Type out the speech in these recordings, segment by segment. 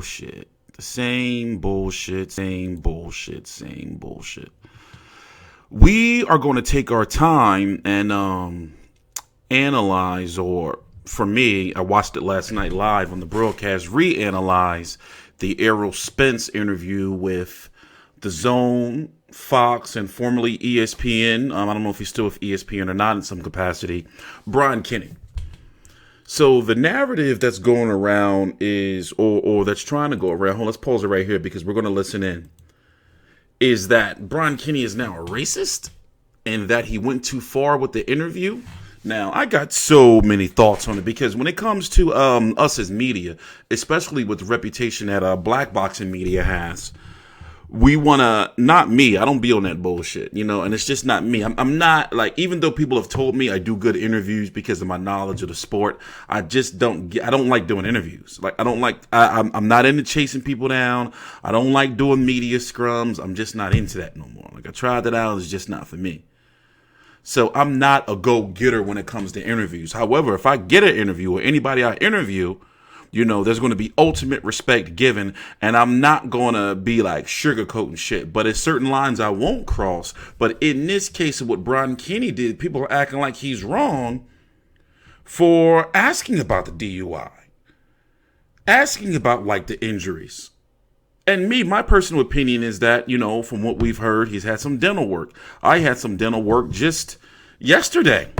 bullshit. The same bullshit, same bullshit, same bullshit. We are going to take our time and analyze, or for me, I watched it last night live on the broadcast, reanalyze the Errol Spence interview with The Zone, Fox, and formerly ESPN. I don't know if he's still with ESPN or not in some capacity. Brian Kenny. So the narrative that's going around is, or that's trying to go around, let's pause it right here because we're going to listen in, is that Brian Kenny is now a racist and that he went too far with the interview. Now, I got so many thoughts on it because when it comes to us as media, especially with the reputation that black boxing media has, we want to, not me, I don't be on that bullshit, and it's just not me. I'm not, like, even though people have told me I do good interviews because of my knowledge of the sport, I don't like doing interviews. Like, I'm not into chasing people down. I don't like doing media scrums. I'm just not into that no more. Like, I tried that out, it's just not for me. So I'm not a go-getter when it comes to interviews. However, if I get an interview or anybody I interview, there's going to be ultimate respect given, and I'm not going to be like sugarcoating shit. But there's certain lines I won't cross. But in this case of what Brian Kenny did, people are acting like he's wrong for asking about the DUI, asking about like the injuries. And my personal opinion is that, from what we've heard, he's had some dental work. I had some dental work just yesterday.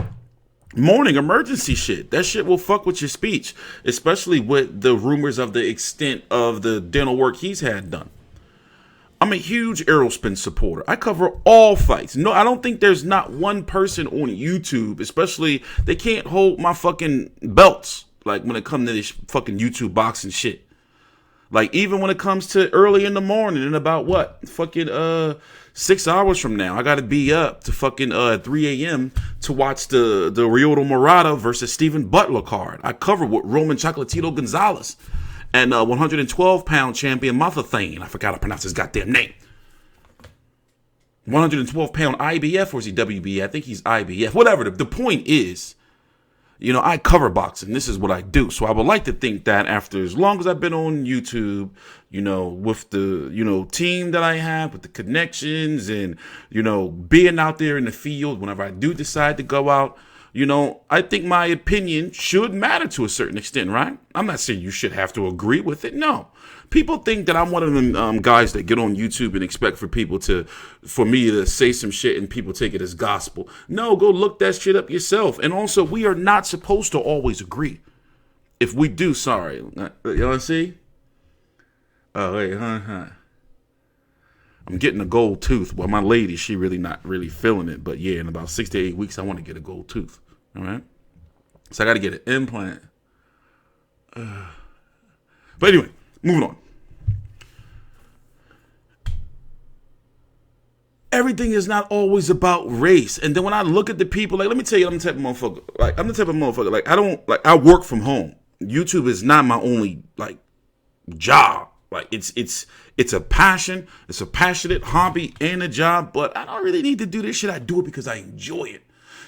Morning emergency shit. That shit will fuck with your speech, especially with the rumors of the extent of the dental work he's had done. I'm a huge Errol Spence supporter. I cover all fights. No, I don't think there's not one person on YouTube, especially, they can't hold my fucking belts, like when it comes to this fucking YouTube boxing shit. Like, even when it comes to early in the morning and about what? Fucking 6 hours from now, I got to be up to fucking 3 a.m. to watch the Ryota Murata versus Stephen Butler card. I covered with Roman Chocolatito Gonzalez and 112-pound champion Mathathane. I forgot to pronounce his goddamn name. 112-pound IBF, or is he WBA? I think he's IBF. Whatever. The point is, I cover boxing. This is what I do. So I would like to think that after as long as I've been on YouTube, with the, team that I have, with the connections and, being out there in the field, whenever I do decide to go out, I think my opinion should matter to a certain extent, right? I'm not saying you should have to agree with it. No. People think that I'm one of them guys that get on YouTube and expect for me to say some shit and people take it as gospel. No, go look that shit up yourself. And also, we are not supposed to always agree. If we do, sorry. You want to see? Oh, wait, I'm getting a gold tooth. Well, my lady, she really not really feeling it. But yeah, in about 6 to 8 weeks, I want to get a gold tooth. All right? So I got to get an implant. But anyway, moving on. Everything is not always about race. And then when I look at the people, like, let me tell you, I'm the type of motherfucker. Like, I work from home. YouTube is not my only, like, job. Like, it's a passion. It's a passionate hobby and a job. But I don't really need to do this shit. I do it because I enjoy it.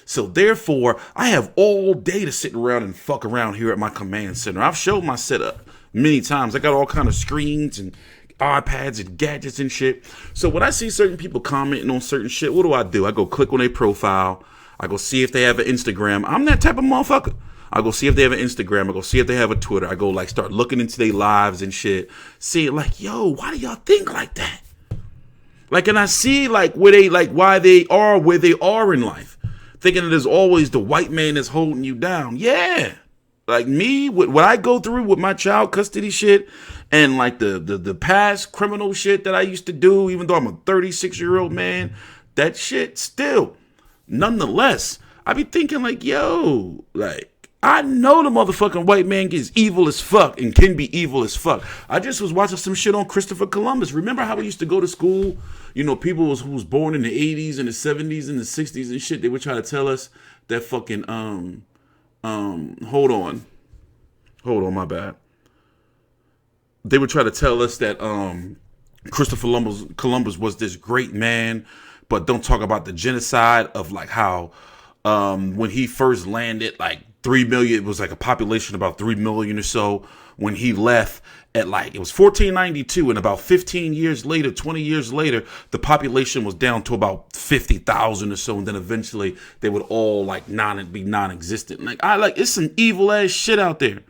So therefore, I have all day to sit around and fuck around here at my command center. I've showed my setup many times. I got all kind of screens and iPads and gadgets and shit. So when I see certain people commenting on certain shit, what do? I go click on their profile. I go see if they have an Instagram. I'm that type of motherfucker. I go see if they have an Instagram. I go see if they have a Twitter. I go like start looking into their lives and shit. See like, yo, why do y'all think like that? Like, and I see like why they are where they are in life. Thinking that there's always the white man that's holding you down. Yeah. Like me, what I go through with my child custody shit and like the past criminal shit that I used to do, even though I'm a 36-year-old man, that shit still, nonetheless, I be thinking like, yo, like, I know the motherfucking white man is evil as fuck and can be evil as fuck. I just was watching some shit on Christopher Columbus. Remember how we used to go to school? People who was born in the 80s and the 70s and the 60s and shit, they would try to tell us that fucking, hold on, my bad. They would try to tell us that Christopher Columbus was this great man, but don't talk about the genocide of like how when he first landed, like 3 million. It was like a population of about 3 million or so when he left at like, it was 1492. And about 15 years later, 20 years later, the population was down to about 50,000 or so. And then eventually they would all like be non-existent. Like, it's some evil ass shit out there.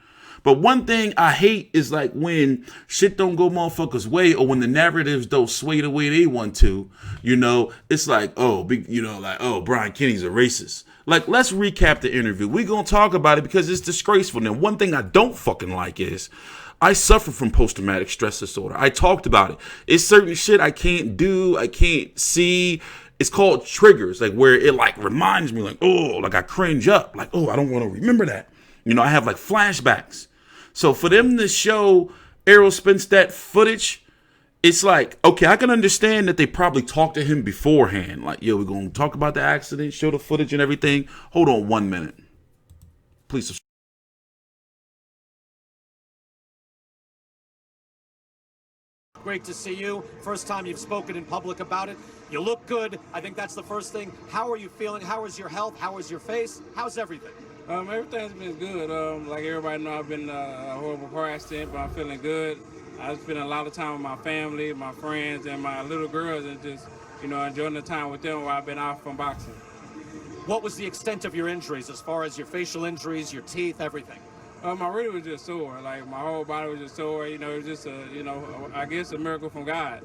But one thing I hate is like when shit don't go motherfuckers' way, or when the narratives don't sway the way they want to, you know, it's like, oh, Brian Kenny's a racist. Like, let's recap the interview. We're going to talk about it because it's disgraceful. Now, one thing I don't fucking like is I suffer from post-traumatic stress disorder. I talked about it. It's certain shit I can't do, I can't see. It's called triggers, like where it like reminds me like, oh, like I cringe up. Like, oh, I don't want to remember that. You know, I have like flashbacks. So for them to show Errol Spence that footage, it's like, okay, I can understand that they probably talked to him beforehand. Like, yo, we're going to talk about the accident, show the footage and everything. Hold on 1 minute. Please subscribe. Great to see you. First time you've spoken in public about it. You look good. I think that's the first thing. How are you feeling? How is your health? How is your face? How's everything? Everything's been good. Like everybody know, I've been a horrible car accident, but I'm feeling good. I've spent a lot of time with my family, my friends, and my little girls, and just, you know, enjoying the time with them while I've been out from boxing. What was the extent of your injuries, as far as your facial injuries, your teeth, everything? My really was just sore. Like, my whole body was just sore. You know, it was just I guess a miracle from God.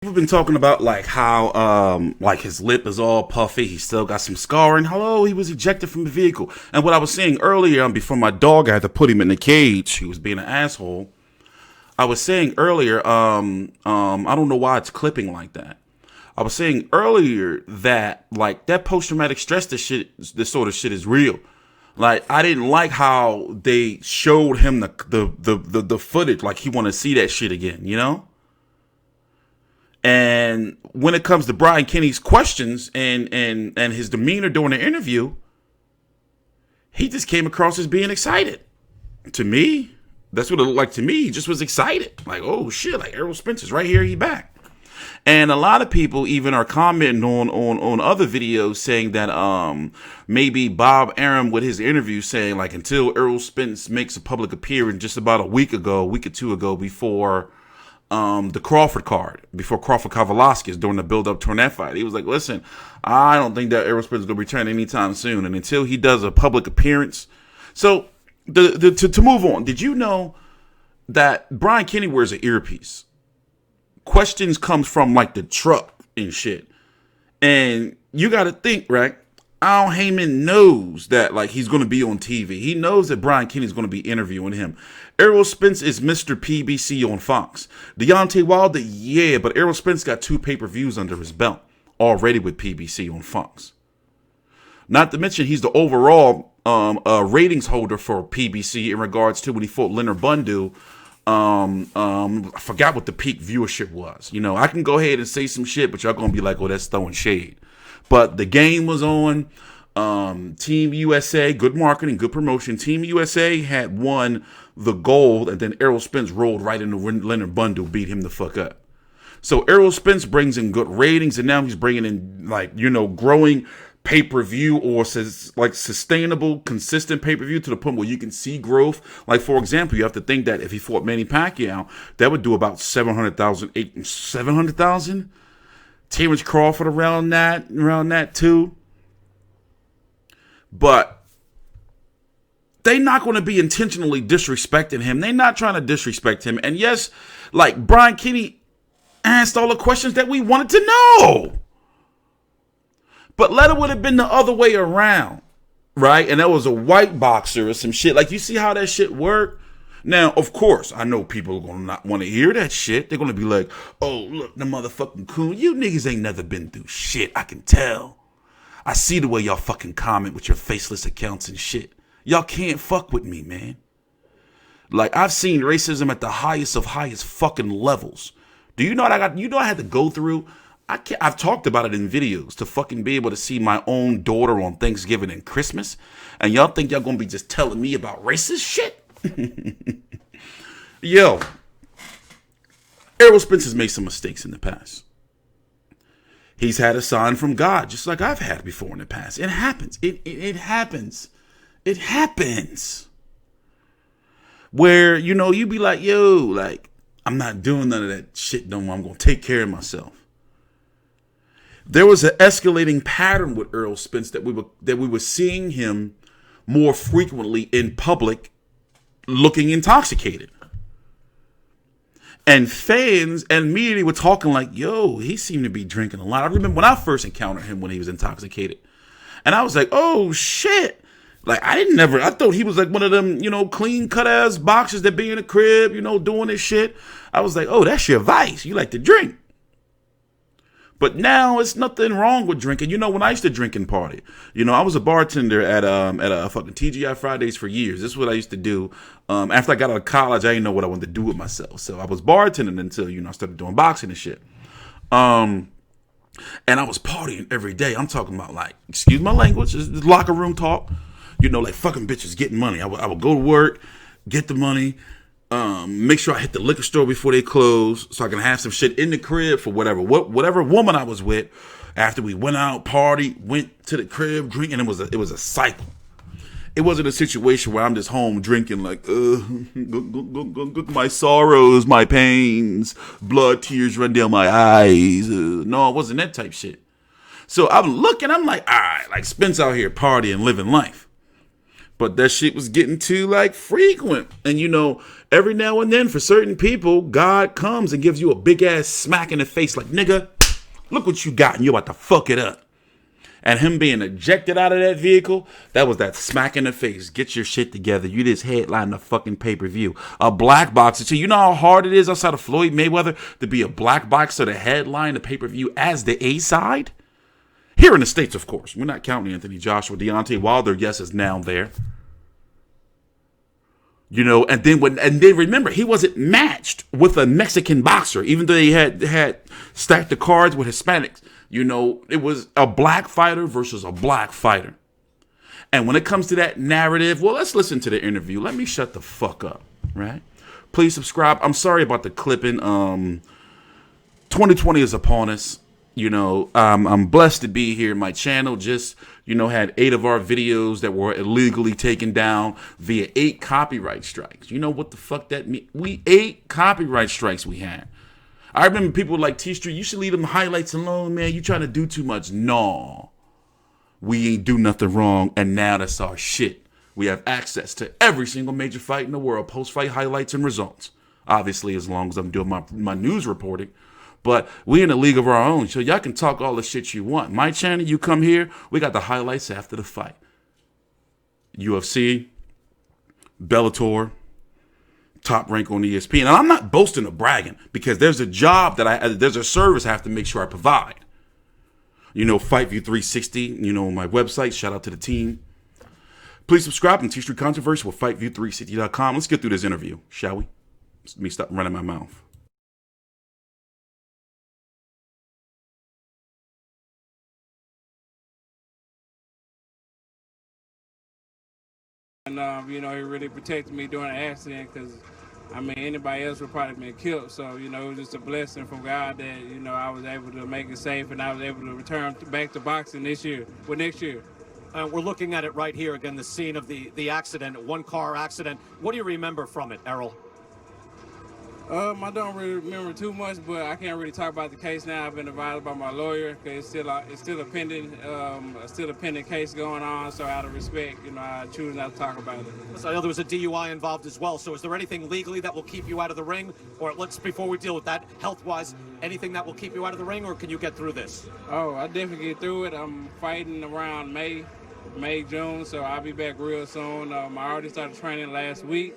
We've been talking about like how like his lip is all puffy. He still got some scarring. Hello, he was ejected from the vehicle. And what I was saying earlier, before my dog, I had to put him in the cage. He was being an asshole. I was saying earlier, I don't know why it's clipping like that. I was saying earlier that like that post-traumatic stress this sort of shit is real. Like, I didn't like how they showed him the footage. Like, he want to see that shit again, you know? And when it comes to Brian Kenny's questions and his demeanor during the interview, he just came across as being excited. To me, that's what it looked like to me. He just was excited. Like, oh shit, like Errol Spence is right here, he back. And a lot of people even are commenting on other videos saying that maybe Bob Arum with his interview saying like until Errol Spence makes a public appearance just about a week or two ago before the Crawford card, before Crawford Kavalauskas during the build-up to that fight. He was like, listen, I don't think that Errol Spence is going to return anytime soon. And until he does a public appearance. So to move on, did you know that Brian Kenny wears an earpiece? Questions comes from like the truck and shit. And you got to think, right? Al Heyman knows that like he's going to be on TV. He knows that Brian Kenny is going to be interviewing him. Errol Spence is Mr. PBC on Fox. Deontay Wilder, yeah, but Errol Spence got 2 pay-per-views under his belt already with PBC on Fox. Not to mention he's the overall ratings holder for PBC in regards to when he fought Leonard Bundu. I forgot what the peak viewership was. You know, I can go ahead and say some shit, but y'all gonna be like, oh, that's throwing shade. But the game was on. Team USA, good marketing, good promotion. Team USA had won the gold, and then Errol Spence rolled right into Leonard Bundu, beat him the fuck up. So Errol Spence brings in good ratings, and now he's bringing in like, you know, growing pay-per-view or like sustainable, consistent pay-per-view to the point where you can see growth. Like, for example, you have to think that if he fought Manny Pacquiao, that would do about 700,000. Terrence Crawford around that too. But they're not going to be intentionally disrespecting him. They're not trying to disrespect him. And yes, like Brian Kenny asked all the questions that we wanted to know. But let it would have been the other way around, right? And that was a white boxer or some shit. Like, you see how that shit worked? Now, of course, I know people are going to not want to hear that shit. They're going to be like, oh, look, the motherfucking coon. You niggas ain't never been through shit. I can tell. I see the way y'all fucking comment with your faceless accounts and shit. Y'all can't fuck with me, man. Like, I've seen racism at the highest of highest fucking levels. Do you know what I had to go through? I've talked about it in videos to fucking be able to see my own daughter on Thanksgiving and Christmas. And y'all think y'all gonna be just telling me about racist shit? Yo, Errol Spence has made some mistakes in the past. He's had a sign from God, just like I've had before in the past. It happens. It happens. It happens. Where, you be like, yo, like, I'm not doing none of that shit no more. I'm going to take care of myself. There was an escalating pattern with Errol Spence that we were seeing him more frequently in public looking intoxicated. And fans and media were talking like, yo, he seemed to be drinking a lot. I remember when I first encountered him when he was intoxicated. And I was like, oh, shit. Like, I thought he was like one of them, clean cut ass boxers that be in the crib, doing this shit. I was like, oh, that's your vice. You like to drink. But now it's nothing wrong with drinking. When I used to drink and party, I was a bartender at a fucking TGI Fridays for years. This is what I used to do. After I got out of college, I didn't know what I wanted to do with myself. So I was bartending until, I started doing boxing and shit. And I was partying every day. I'm talking about, like, excuse my language, this is locker room talk. Like fucking bitches getting money. I would go to work, get the money, make sure I hit the liquor store before they close so I can have some shit in the crib for whatever woman I was with. After we went out, party, went to the crib, drink, and it was a cycle. It wasn't a situation where I'm just home drinking like, my sorrows, my pains, blood, tears run down my eyes. No, it wasn't that type shit. So I'm looking, I'm like, all right, like Spence out here partying, living life. But that shit was getting too, like, frequent. And, every now and then for certain people, God comes and gives you a big-ass smack in the face like, nigga, look what you got and you're about to fuck it up. And him being ejected out of that vehicle, that was that smack in the face. Get your shit together. You just headline the fucking pay-per-view. A black boxer, too. You know how hard it is outside of Floyd Mayweather to be a black boxer to headline the pay-per-view as the A-side? Here in the States, of course. We're not counting Anthony Joshua. Deontay Wilder, yes, is now there. And then remember, he wasn't matched with a Mexican boxer, even though they had stacked the cards with Hispanics. It was a black fighter versus a black fighter. And when it comes to that narrative, well, let's listen to the interview. Let me shut the fuck up, right? Please subscribe. I'm sorry about the clipping. 2020 is upon us. I'm blessed to be here. My channel just, had 8 of our videos that were illegally taken down via 8 copyright strikes. You know what the fuck that means? 8 copyright strikes we had. I remember people like TstreeT, you should leave them highlights alone, man. You trying to do too much. No, we ain't do nothing wrong. And now that's our shit. We have access to every single major fight in the world, post-fight highlights and results. Obviously, as long as I'm doing my news reporting. But we in a league of our own, so y'all can talk all the shit you want. My channel, you come here, we got the highlights after the fight. UFC, Bellator, Top Rank on ESPN. And I'm not boasting or bragging because there's a job there's a service I have to make sure I provide. FightView 360, on my website. Shout out to the team. Please subscribe to TstreeT Controversy with FightView360.com. Let's get through this interview, shall we? Let me stop running my mouth. And, he really protected me during the accident because, anybody else would probably been killed. So, it was just a blessing from God that, I was able to make it safe and I was able to return back to boxing next year. We're looking at it right here, again, the scene of the accident, one car accident. What do you remember from it, Errol? I don't really remember too much, but I can't really talk about the case now. I've been advised by my lawyer because it's still a pending case going on. So out of respect, I choose not to talk about it. So I know there was a DUI involved as well. So is there anything legally that will keep you out of the ring, or before we deal with that, health-wise, anything that will keep you out of the ring, or can you get through this? Oh, I definitely get through it. I'm fighting around May, June, so I'll be back real soon. I already started training last week.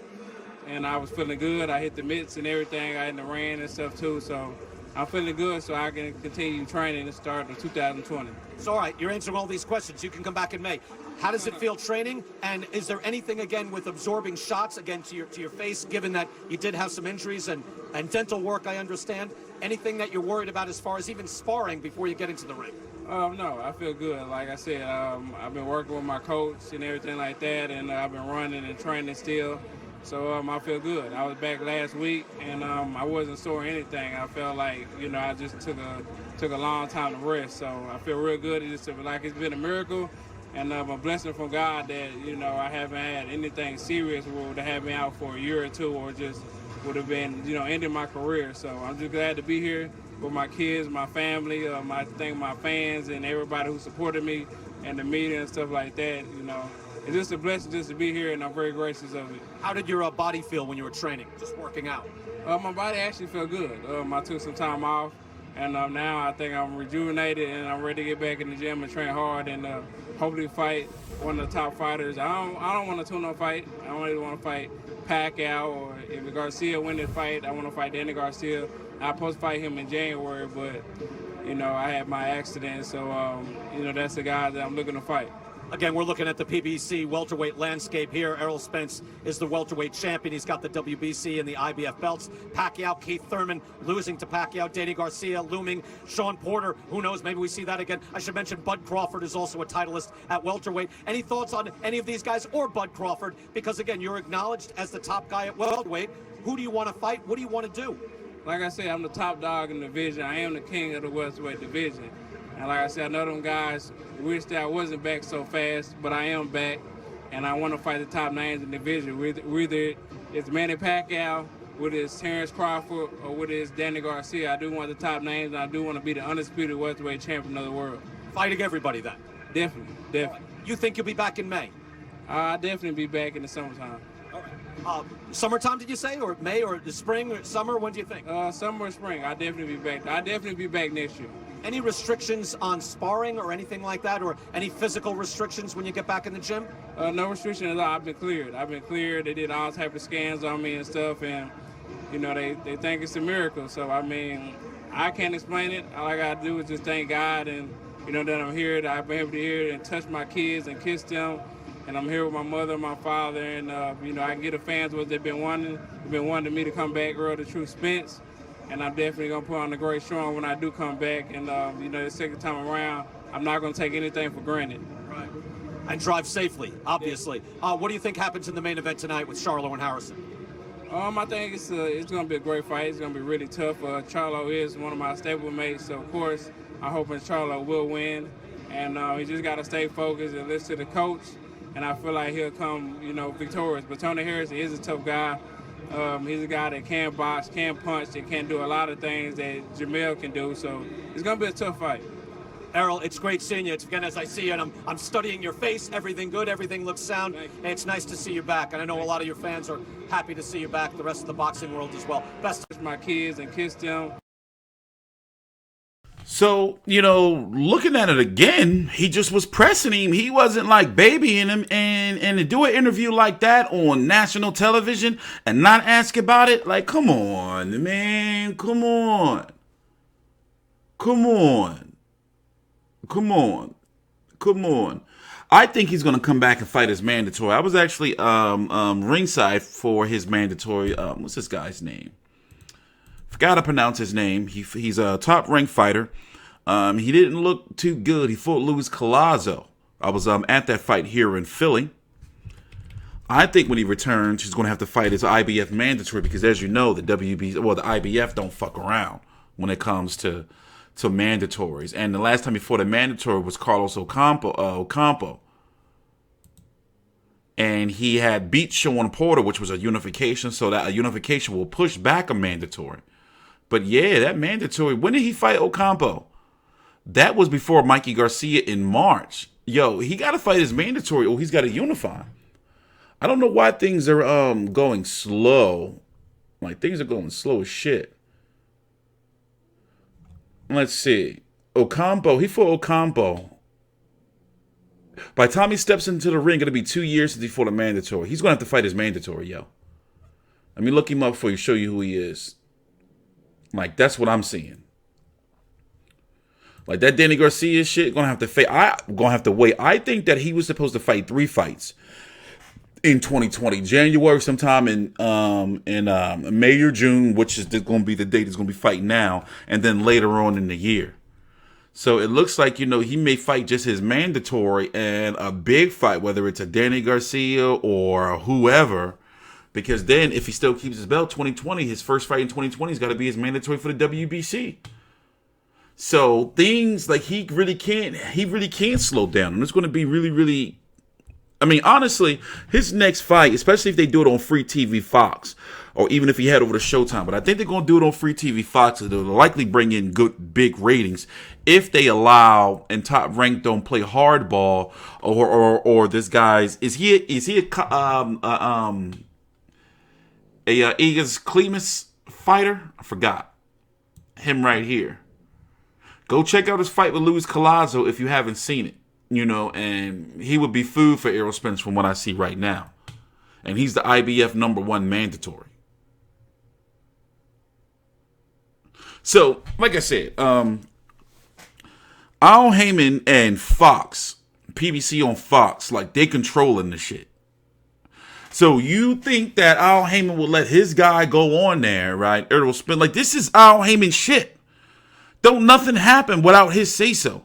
And I was feeling good. I hit the mitts and everything. I had the ran and stuff too. So I'm feeling good so I can continue training and start in 2020. So, all right, you're answering all these questions. You can come back in May. How does it feel training? And is there anything, again, with absorbing shots, again, to your face, given that you did have some injuries and dental work, I understand? Anything that you're worried about as far as even sparring before you get into the ring? No, I feel good. Like I said, I've been working with my coach and everything like that, and I've been running and training still. So I feel good. I was back last week, and I wasn't sore or anything. I felt like, I just took a long time to rest. So I feel real good. It just feel like it's been a miracle, and a blessing from God that I haven't had anything serious where would have me out for a year or two, or just would have been ending my career. So I'm just glad to be here with my kids, my family, my fans, and everybody who supported me, and the media and stuff like that. It's just a blessing just to be here, and I'm very gracious of it. How did your body feel when you were training, just working out? My body actually felt good. I took some time off, and now I think I'm rejuvenated, and I'm ready to get back in the gym and train hard, and hopefully fight one of the top fighters. I don't want a tune-up fight. I don't really want to fight Pacquiao, or if Garcia win the fight, I want to fight Danny Garcia. I'm supposed to fight him in January, but I had my accident, so that's the guy that I'm looking to fight. Again, we're looking at the PBC welterweight landscape here. Errol Spence is the welterweight champion. He's got the WBC and the IBF belts. Pacquiao, Keith Thurman losing to Pacquiao. Danny Garcia looming. Shawn Porter, who knows, maybe we see that again. I should mention Bud Crawford is also a titleist at welterweight. Any thoughts on any of these guys or Bud Crawford? Because, again, you're acknowledged as the top guy at welterweight. Who do you want to fight? What do you want to do? Like I said, I'm the top dog in the division. I am the king of the welterweight division. And like I said, I know them guys wish that I wasn't back so fast, but I am back, and I want to fight the top names in the division. Whether it's Manny Pacquiao, whether it's Terrence Crawford, or whether it's Danny Garcia, I do want the top names, and I do want to be the undisputed welterweight champion of the world. Fighting everybody then? Definitely. You think you'll be back in May? I'll definitely be back in the summertime. All right. Summertime, did you say, or May, or the spring, or summer? When do you think? Summer or spring. I'll definitely be back. I'll definitely be back next year. Any restrictions on sparring or anything like that, or any physical restrictions when you get back in the gym? No restrictions at all. I've been cleared. They did all type of scans on me and stuff, and they think it's a miracle. So I can't explain it. All I gotta do is just thank God, and that I'm here. That I've been able to hear and touch my kids and kiss them, and I'm here with my mother and my father, and I can get the fans what they've been wanting. They've been wanting me to come back, Earl the True Spence. And I'm definitely going to put on a great showing when I do come back. And, the second time around, I'm not going to take anything for granted. Right. And drive safely, obviously. What do you think happens in the main event tonight with Charlo and Harrison? I think it's going to be a great fight. It's going to be really tough. Charlo is one of my stablemates, so, of course, I'm hoping Charlo will win. And he just got to stay focused and listen to the coach. And I feel like he'll come, victorious. But Tony Harrison is a tough guy. He's a guy that can box, can punch, and can do a lot of things that JERMELL can do. So it's going to be a tough fight. Errol, it's great seeing you. It's again, as I see you, and I'm studying your face. Everything good, everything looks sound. And it's nice to see you back. And I know a lot of your fans are happy to see you back, the rest of the boxing world as well. Best of my kids and kiss them. So, looking at it again, he just was pressing him. He wasn't like babying him, and to do an interview like that on national television and not ask about it, like, come on, man, come on. I think he's gonna come back and fight his mandatory. I was actually ringside for his mandatory. What's this guy's name? Forgot to pronounce his name. He's a top-ranked fighter. He didn't look too good. He fought Luis Collazo. I was at that fight here in Philly. I think when he returns, he's going to have to fight his IBF mandatory because, as you know, the IBF don't fuck around when it comes to mandatories. And the last time he fought a mandatory was Carlos Ocampo. And he had beat Shawn Porter, which was a unification, so that a unification will push back a mandatory. But yeah, that mandatory, when did he fight Ocampo? That was before Mikey Garcia in March. Yo, he got to fight his mandatory or he's got to unify. I don't know why things are going slow. Like, things are going slow as shit. Let's see. Ocampo, he fought Ocampo. By the time he steps into the ring, it'll be 2 years since he fought a mandatory. He's going to have to fight his mandatory, yo. Let me look him up for you, show you who he is. Like, that's what I'm seeing. Like, that Danny Garcia shit, I'm going to have to wait. I think that he was supposed to fight 3 fights in 2020. January sometime in May or June, which is going to be the date he's going to be fighting now, and then later on in the year. So it looks like, he may fight just his mandatory and a big fight, whether it's a Danny Garcia or whoever, Because then if he still keeps his belt 2020, his first fight in 2020 has got to be his mandatory for the WBC. So things like he really can't slow down. And it's going to be really, really, I mean, honestly, his next fight, especially if they do it on free TV Fox, or even if he head over to Showtime, but I think they're going to do it on free TV Fox. They'll likely bring in good, big ratings if they allow and Top Rank don't play hardball or this guy's, is he a Egas Klimas fighter? I forgot. Him right here. Go check out his fight with Luis Collazo if you haven't seen it. You know, and he would be food for Errol Spence from what I see right now. And he's the IBF #1 mandatory. So, like I said, Al Heyman and Fox, PBC on Fox, like they controlling the shit. So you think that Al Heyman will let his guy go on there, right? Errol Spence, like this is Al Heyman shit. Don't nothing happen without his say so.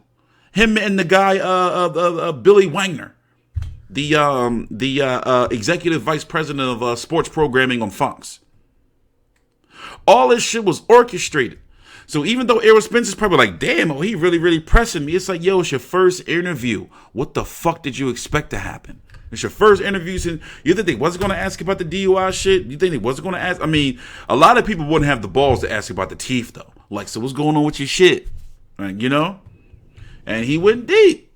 Him and the guy, Billy Wagner, the executive vice president of sports programming on Fox. All this shit was orchestrated. So even though Errol Spence is probably like, damn, oh, he really, really pressing me. It's like, yo, it's your first interview. What the fuck did you expect to happen? It's your first interview. Since you think they wasn't going to ask about the DUI shit? You think they wasn't going to ask? I mean, a lot of people wouldn't have the balls to ask about the teeth, though. Like, so what's going on with your shit? Right, you know? And he went deep.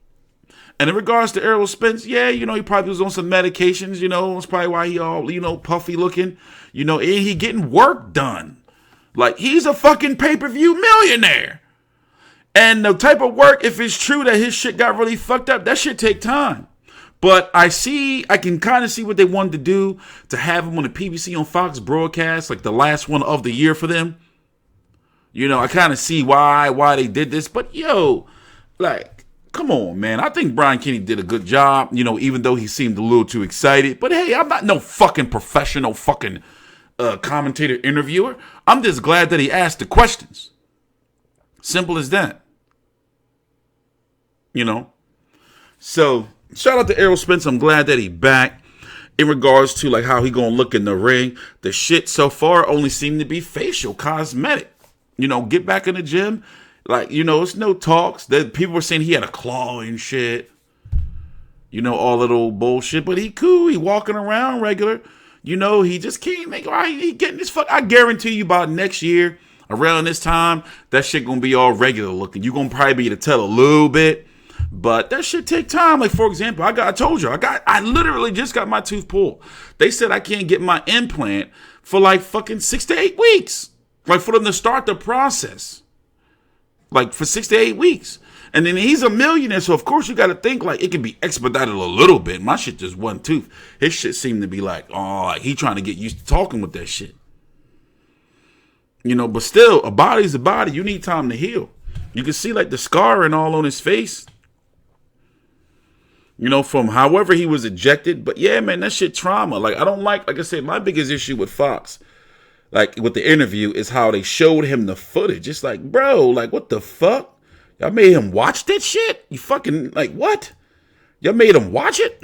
And in regards to Errol Spence, yeah, you know, he probably was on some medications, you know. That's probably why he all, you know, puffy looking. You know, and he getting work done. Like, he's a fucking pay-per-view millionaire. And the type of work, if it's true that his shit got really fucked up, that shit take time. But I can kind of see what they wanted to do to have him on the PBC on Fox broadcast, like the last one of the year for them. You know, I kind of see why they did this. But, yo, like, come on, man. I think Brian Kenny did a good job, you know, even though he seemed a little too excited. But, hey, I'm not no fucking professional fucking commentator interviewer. I'm just glad that he asked the questions. Simple as that. You know? So, shout out to Errol Spence. I'm glad that he back. In regards to, like, how he gonna look in the ring, the shit so far only seemed to be facial, cosmetic. You know, get back in the gym. Like, you know, it's no talks. That people were saying he had a claw and shit. You know, all that old bullshit. But he cool. He walking around regular. You know, he just can't make right. He getting this fuck. I guarantee you about next year, around this time, that shit gonna be all regular looking. You gonna probably be able to tell a little bit. But that shit take time. Like, for example, I literally just got my tooth pulled. They said I can't get my implant for like fucking 6 to 8 weeks. Like, for them to start the process. Like, for 6 to 8 weeks. And then he's a millionaire, so of course you got to think, like, it can be expedited a little bit. My shit just one tooth. His shit seemed to be like, oh, like he trying to get used to talking with that shit. You know, but still, a body's a body. You need time to heal. You can see, like, the scarring all on his face. You know, from however he was ejected. But yeah, man, that shit trauma. Like, I don't like I said, my biggest issue with Fox, like with the interview, is how they showed him the footage. It's like, bro, like, what the fuck? Y'all made him watch that shit? You fucking, like, what? Y'all made him watch it?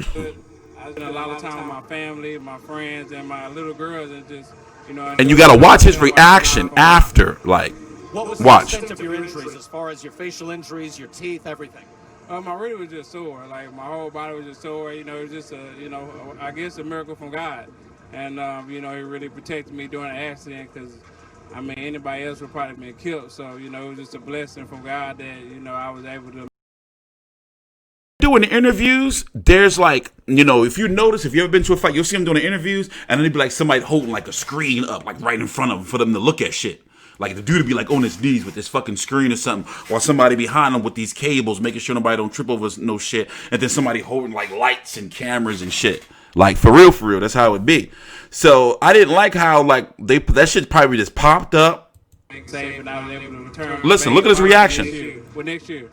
I spent a lot of time with my family, my friends, and my little girls, and just, you know. And you gotta watch his reaction after, like, what was watch. the extent of your injuries, as far as your facial injuries, your teeth, everything? My really was just sore. Like, my whole body was just sore. You know, it was just you know, I guess a miracle from God. And, you know, he really protected me during the accident, because, I mean, anybody else would probably been killed. So, you know, it was just a blessing from God that, you know, I was able to. Doing the interviews, there's like, you know, if you notice, if you ever been to a fight, you'll see them doing the interviews, and then it'd be like somebody holding like a screen up, like right in front of them for them to look at shit. Like the dude would be like on his knees with this fucking screen or something, or somebody behind him with these cables, making sure nobody don't trip over no shit, and then somebody holding like lights and cameras and shit. Like, for real, that's how it would be. So I didn't like how, like, that shit probably just popped up. Listen, look at his reaction. Next year.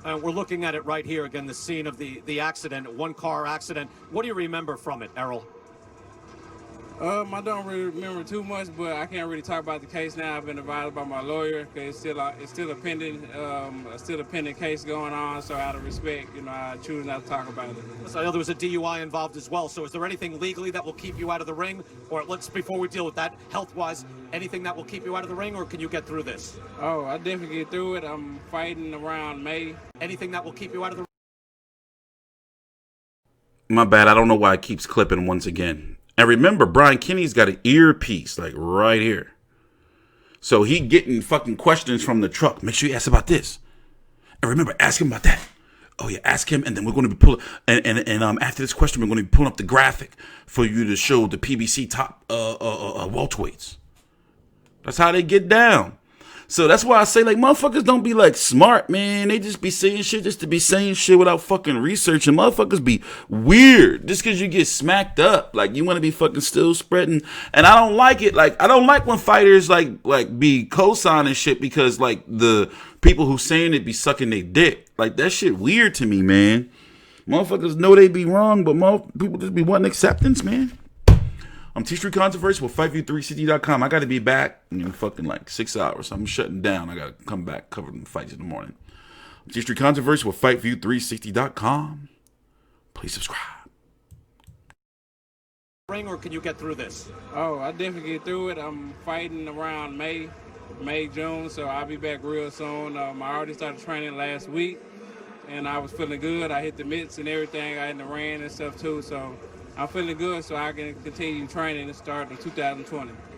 We're looking at it right here again, the scene of the accident, one car accident. What do you remember from it, Errol? I don't really remember too much, but I can't really talk about the case now. I've been advised by my lawyer because it's still a pending case going on. So out of respect, I choose not to talk about it. So I know there was a DUI involved as well. So is there anything legally that will keep you out of the ring, or before we deal with that, health-wise, anything that will keep you out of the ring, or can you get through this? Oh, I definitely get through it. I'm fighting around May. Anything that will keep you out of the ring? My bad. I don't know why it keeps clipping once again. And remember, Brian Kenny's got an earpiece, like right here. So he getting fucking questions from the truck. Make sure you ask about this. And remember, ask him about that. Oh yeah, ask him, and then we're going to be pulling. And after this question, we're going to be pulling up the graphic for you to show the PBC top welterweights. That's how they get down. So that's why I say, like, motherfuckers don't be, like, smart, man. They just be saying shit just to be saying shit without fucking research. And motherfuckers be weird just because you get smacked up. Like, you want to be fucking still spreading. And I don't like it. Like, I don't like when fighters, like be co-signing shit because, like, the people who saying it be sucking their dick. Like, that shit weird to me, man. Motherfuckers know they be wrong, but people just be wanting acceptance, man. I'm TstreeT Controversy with FightView360.com. I got to be back in fucking like 6 hours. I'm shutting down. I got to come back, cover the fights in the morning. TstreeT Controversy with FightView360.com. Please subscribe. Ring, or can you get through this? Oh, I definitely get through it. I'm fighting around May, June, so I'll be back real soon. I already started training last week, and I was feeling good. I hit the mitts and everything. I had the ran and stuff too, so I'm feeling good, so I can continue training and start in 2020.